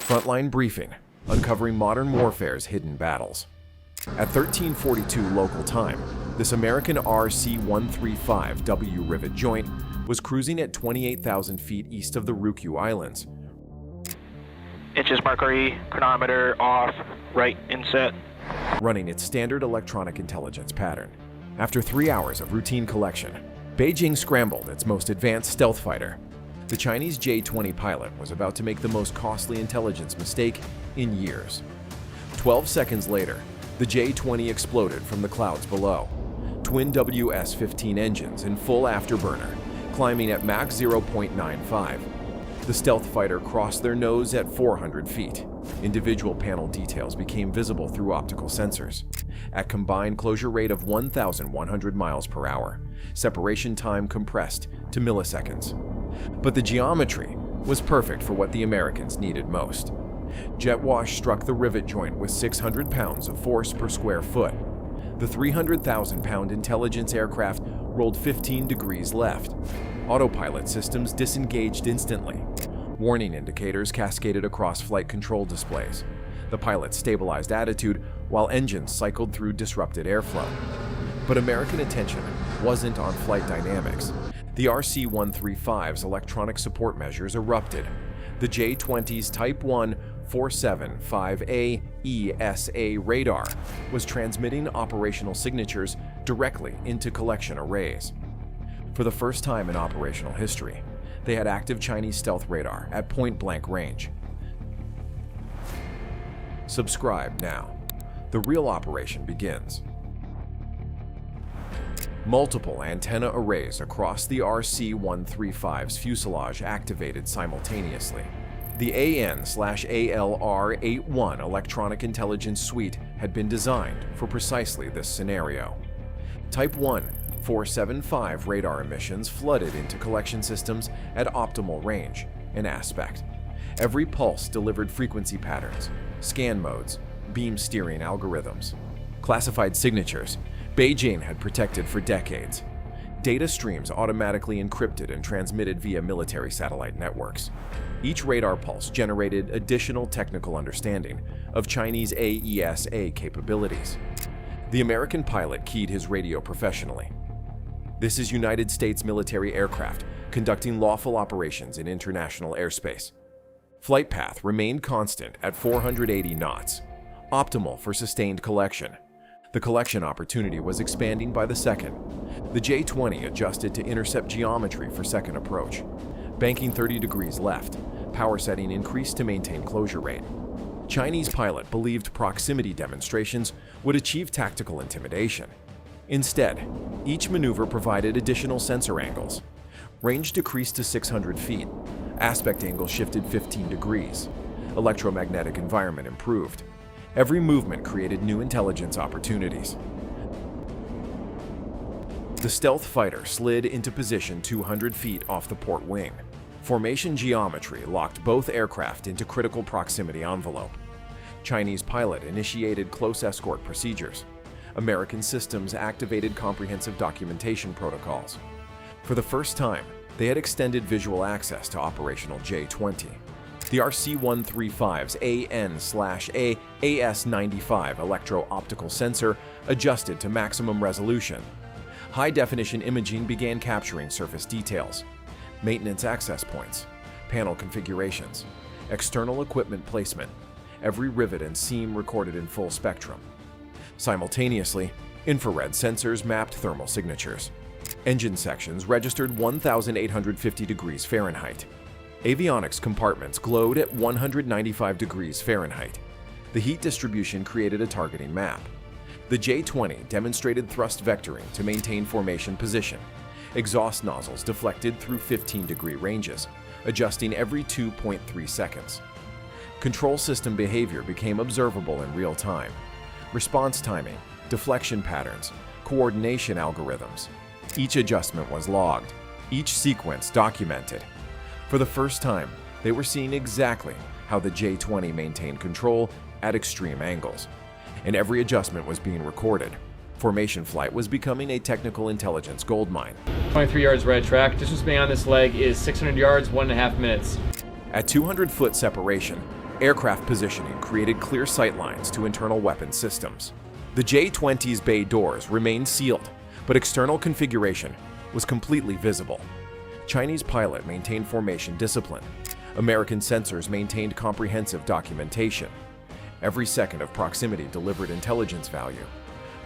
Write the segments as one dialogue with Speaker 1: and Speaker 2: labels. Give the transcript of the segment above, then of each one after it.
Speaker 1: Frontline Briefing, uncovering modern warfare's hidden battles. At 1342 local time, this American RC-135W rivet joint was cruising at 28,000 feet east of the Ryukyu Islands.
Speaker 2: Inches Mercury, chronometer off, right inset.
Speaker 1: Running its standard electronic intelligence pattern. After 3 hours of routine collection, Beijing scrambled its most advanced stealth fighter. The Chinese J-20 pilot was about to make the most costly intelligence mistake in years. 12 seconds later, the J-20 exploded from the clouds below. Twin WS-15 engines in full afterburner, climbing at Mach 0.95. The stealth fighter crossed their nose at 400 feet. Individual panel details became visible through optical sensors. At combined closure rate of 1,100 miles per hour, separation time compressed to milliseconds. But the geometry was perfect for what the Americans needed most. Jet wash struck the rivet joint with 600 pounds of force per square foot. The 300,000-pound intelligence aircraft rolled 15 degrees left. Autopilot systems disengaged instantly. Warning indicators cascaded across flight control displays. The pilot stabilized attitude while engines cycled through disrupted airflow. But American attention wasn't on flight dynamics. The RC-135's electronic support measures erupted. The J-20's Type 1 475A ESA radar was transmitting operational signatures directly into collection arrays. For the first time in operational history, they had active Chinese stealth radar at point-blank range. Subscribe now. The real operation begins. Multiple antenna arrays across the RC-135's fuselage activated simultaneously. The AN/ALR-81 electronic intelligence suite had been designed for precisely this scenario. Type 1 475 radar emissions flooded into collection systems at optimal range and aspect. Every pulse delivered frequency patterns, scan modes, beam steering algorithms. Classified signatures Beijing had protected for decades. Data streams automatically encrypted and transmitted via military satellite networks. Each radar pulse generated additional technical understanding of Chinese AESA capabilities. The American pilot keyed his radio professionally. This is United States military aircraft conducting lawful operations in international airspace. Flight path remained constant at 480 knots, optimal for sustained collection. The collection opportunity was expanding by the second. The J-20 adjusted to intercept geometry for second approach. Banking 30 degrees left, power setting increased to maintain closure rate. Chinese pilot believed proximity demonstrations would achieve tactical intimidation. Instead, each maneuver provided additional sensor angles. Range decreased to 600 feet. Aspect angle shifted 15 degrees. Electromagnetic environment improved. Every movement created new intelligence opportunities. The stealth fighter slid into position 200 feet off the port wing. Formation geometry locked both aircraft into critical proximity envelope. Chinese pilot initiated close escort procedures. American systems activated comprehensive documentation protocols. For the first time, they had extended visual access to operational J-20. The RC-135's AN/AS-95 electro-optical sensor adjusted to maximum resolution. High-definition imaging began capturing surface details, maintenance access points, panel configurations, external equipment placement. Every rivet and seam recorded in full spectrum. Simultaneously, infrared sensors mapped thermal signatures. Engine sections registered 1,850 degrees Fahrenheit. Avionics compartments glowed at 195 degrees Fahrenheit. The heat distribution created a targeting map. The J-20 demonstrated thrust vectoring to maintain formation position. Exhaust nozzles deflected through 15-degree ranges, adjusting every 2.3 seconds. Control system behavior became observable in real time. Response timing, deflection patterns, coordination algorithms. Each adjustment was logged, each sequence documented. For the first time, they were seeing exactly how the J-20 maintained control at extreme angles, and every adjustment was being recorded. Formation flight was becoming a technical intelligence goldmine.
Speaker 3: 23 yards right track. Distance being on this leg is 600 yards, 1.5 minutes.
Speaker 1: At 200-foot separation, Aircraft positioning created clear sight lines to internal weapon systems. The J-20's bay doors remained sealed, but external configuration was completely visible. Chinese pilot maintained formation discipline. American sensors maintained comprehensive documentation. Every second of proximity delivered intelligence value.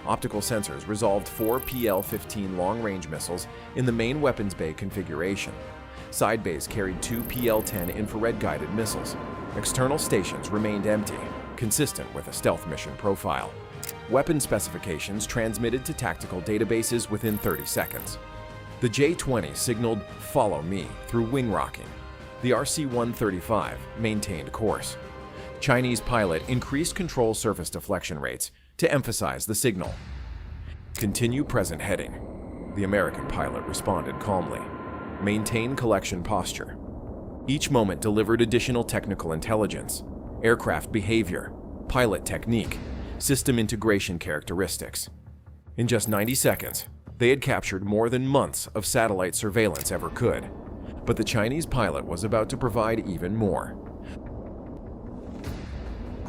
Speaker 1: Optical sensors resolved 4 PL-15 long-range missiles in the main weapons bay configuration. Side bays carried 2 PL-10 infrared-guided missiles. External stations remained empty, consistent with a stealth mission profile. Weapon specifications transmitted to tactical databases within 30 seconds. The J-20 signaled "Follow me" through wing rocking. The RC-135 maintained course. Chinese pilot increased control surface deflection rates to emphasize the signal. "Continue present heading." The American pilot responded calmly. "Maintain collection posture." Each moment delivered additional technical intelligence, aircraft behavior, pilot technique, system integration characteristics. In just 90 seconds, they had captured more than months of satellite surveillance ever could. But the Chinese pilot was about to provide even more.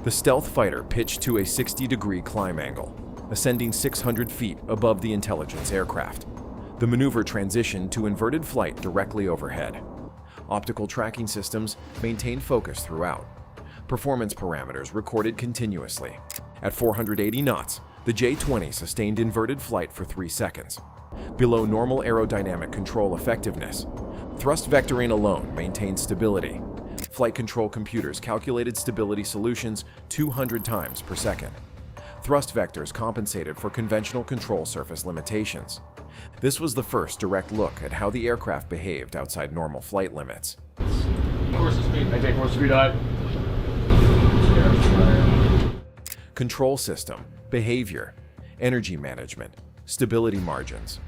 Speaker 1: The stealth fighter pitched to a 60-degree climb angle, ascending 600 feet above the intelligence aircraft. The maneuver transitioned to inverted flight directly overhead. Optical tracking systems maintained focus throughout. Performance parameters recorded continuously. At 480 knots, the J-20 sustained inverted flight for 3 seconds. Below normal aerodynamic control effectiveness, thrust vectoring alone maintained stability. Flight control computers calculated stability solutions 200 times per second. Thrust vectors compensated for conventional control surface limitations. This was the first direct look at how the aircraft behaved outside normal flight limits.
Speaker 3: Course of speed. I take course of speed high.
Speaker 1: Control system, behavior, energy management, stability margins.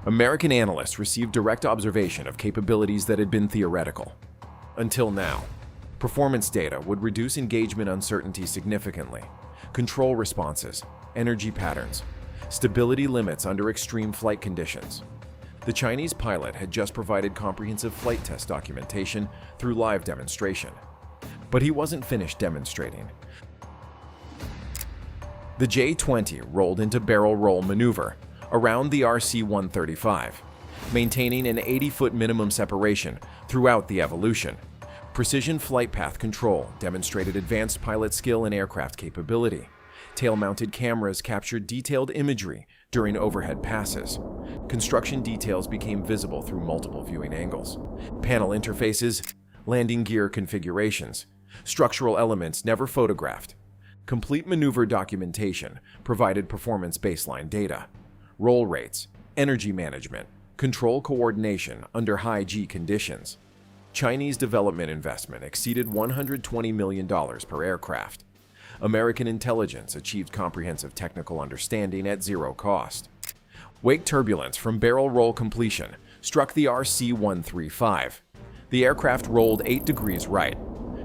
Speaker 1: American analysts received direct observation of capabilities that had been theoretical. Until now, performance data would reduce engagement uncertainty significantly. Control responses, energy patterns, stability limits under extreme flight conditions. The Chinese pilot had just provided comprehensive flight test documentation through live demonstration. But he wasn't finished demonstrating. The J-20 rolled into barrel roll maneuver around the RC-135, maintaining an 80-foot minimum separation throughout the evolution. Precision flight path control demonstrated advanced pilot skill and aircraft capability. Tail-mounted cameras captured detailed imagery during overhead passes. Construction details became visible through multiple viewing angles. Panel interfaces, landing gear configurations, structural elements never photographed. Complete maneuver documentation provided performance baseline data, roll rates, energy management, control coordination under high G conditions. Chinese development investment exceeded $120 million per aircraft. American intelligence achieved comprehensive technical understanding at zero cost. Wake turbulence from barrel roll completion struck the RC-135. The aircraft rolled 8 degrees right.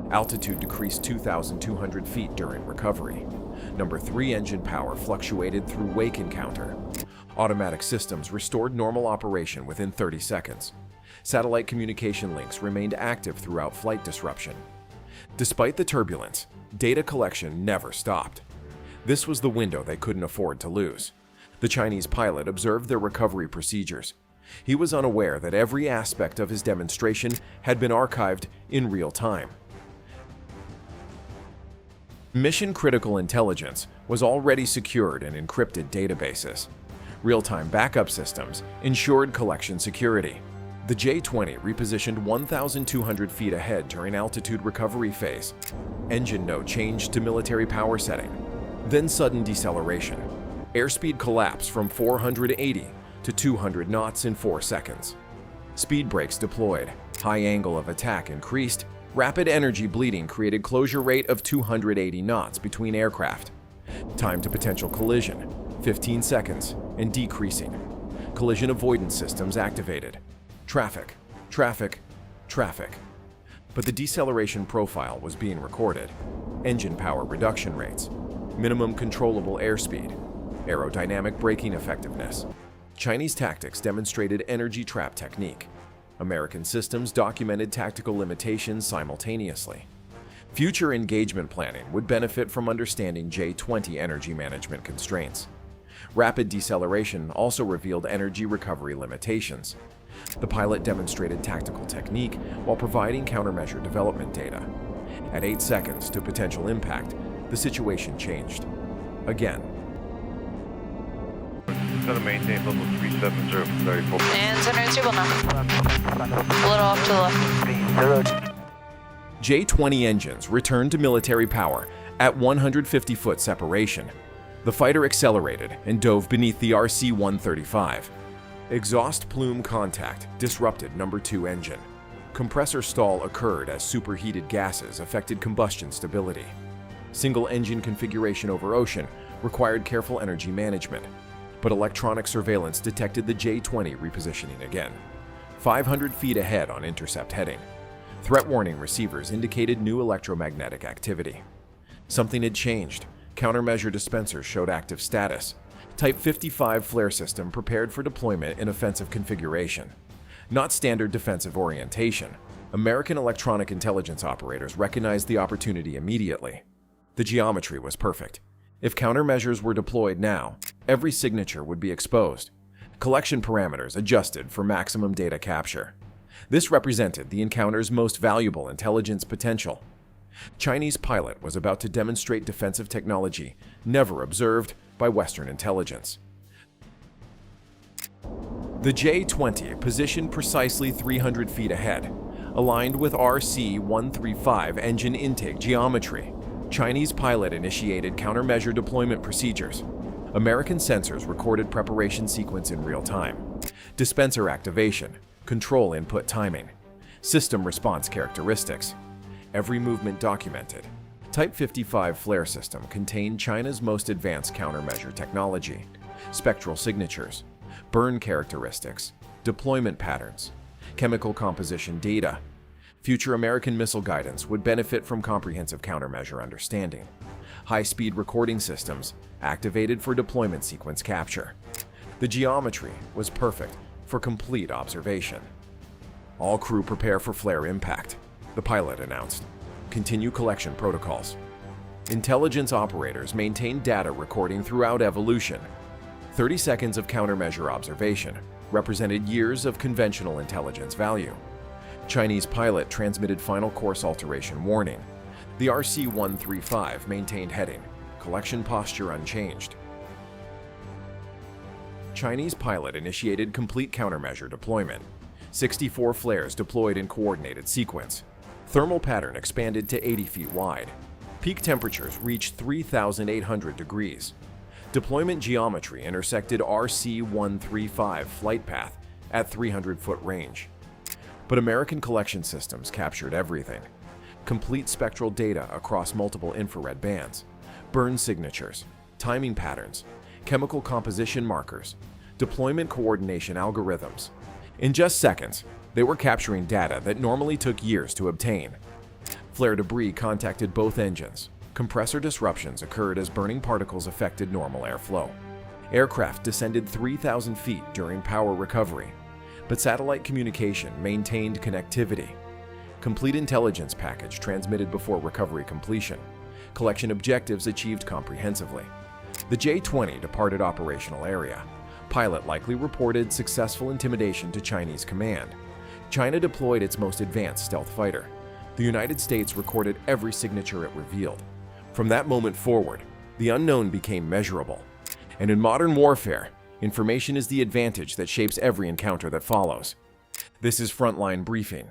Speaker 1: Altitude decreased 2,200 feet during recovery. Number 3 engine power fluctuated through wake encounter. Automatic systems restored normal operation within 30 seconds. Satellite communication links remained active throughout flight disruption. Despite the turbulence, data collection never stopped. This was the window they couldn't afford to lose. The Chinese pilot observed their recovery procedures. He was unaware that every aspect of his demonstration had been archived in real time. Mission-critical intelligence was already secured in encrypted databases. Real-time backup systems ensured collection security. The J-20 repositioned 1,200 feet ahead during altitude recovery phase. Engine node changed to military power setting. Then sudden deceleration. Airspeed collapsed from 480 to 200 knots in 4 seconds. Speed brakes deployed. High angle of attack increased. Rapid energy bleeding created closure rate of 280 knots between aircraft. Time to potential collision, 15 seconds, and decreasing. Collision avoidance systems activated. Traffic, traffic, traffic. But the deceleration profile was being recorded. Engine power reduction rates, minimum controllable airspeed, aerodynamic braking effectiveness. Chinese tactics demonstrated energy trap technique. American systems documented tactical limitations simultaneously. Future engagement planning would benefit from understanding J-20 energy management constraints. Rapid deceleration also revealed energy recovery limitations. The pilot demonstrated tactical technique while providing countermeasure development data. At 8 seconds to potential impact, the situation changed. Again.
Speaker 4: Gonna maintain level 370 for 34.
Speaker 5: And center table now. A little off to the left.
Speaker 1: J-20 engines returned to military power at 150-foot separation. The fighter accelerated and dove beneath the RC-135. Exhaust plume contact disrupted number 2 engine. Compressor stall occurred as superheated gases affected combustion stability. Single engine configuration over ocean required careful energy management, but electronic surveillance detected the J-20 repositioning again. 500 feet ahead on intercept heading. Threat warning receivers indicated new electromagnetic activity. Something had changed. Countermeasure dispensers showed active status. Type 55 flare system prepared for deployment in offensive configuration. Not standard defensive orientation. American electronic intelligence operators recognized the opportunity immediately. The geometry was perfect. If countermeasures were deployed now, every signature would be exposed. Collection parameters adjusted for maximum data capture. This represented the encounter's most valuable intelligence potential. Chinese pilot was about to demonstrate defensive technology never observed by Western intelligence. The J-20 positioned precisely 300 feet ahead, aligned with RC-135 engine intake geometry. Chinese pilot initiated countermeasure deployment procedures. American sensors recorded preparation sequence in real time. Dispenser activation, control input timing, system response characteristics. Every movement documented. Type 55 flare system contained China's most advanced countermeasure technology, spectral signatures, burn characteristics, deployment patterns, chemical composition data. Future American missile guidance would benefit from comprehensive countermeasure understanding. High-speed recording systems activated for deployment sequence capture. The geometry was perfect for complete observation. All crew prepare for flare impact, the pilot announced. Continue collection protocols. Intelligence operators maintain data recording throughout evolution. 30 seconds of countermeasure observation represented years of conventional intelligence value. Chinese pilot transmitted final course alteration warning. The RC-135 maintained heading, collection posture unchanged. Chinese pilot initiated complete countermeasure deployment. 64 flares deployed in coordinated sequence. Thermal pattern expanded to 80 feet wide. Peak temperatures reached 3,800 degrees. Deployment geometry intersected RC-135 flight path at 300-foot range. But American collection systems captured everything. Complete spectral data across multiple infrared bands, burn signatures, timing patterns, chemical composition markers, deployment coordination algorithms. In just seconds, they were capturing data that normally took years to obtain. Flare debris contacted both engines. Compressor disruptions occurred as burning particles affected normal airflow. Aircraft descended 3,000 feet during power recovery, but satellite communication maintained connectivity. Complete intelligence package transmitted before recovery completion. Collection objectives achieved comprehensively. The J-20 departed operational area. Pilot likely reported successful intimidation to Chinese command. China deployed its most advanced stealth fighter. The United States recorded every signature it revealed. From that moment forward, the unknown became measurable. And in modern warfare, information is the advantage that shapes every encounter that follows. This is Frontline Briefing.